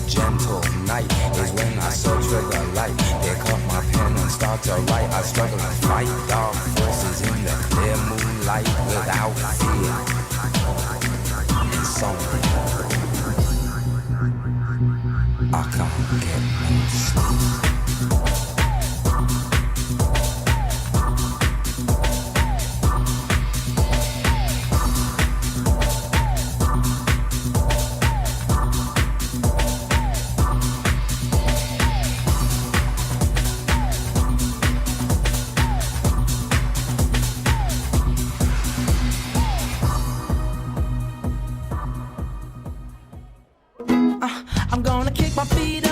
gentle night is when I search for the light. Pick up my pen and start to write. I struggle to fight dark forces in the clear moonlight without fear. Insomnia. I can't get no sleep. I'm gonna kick my feet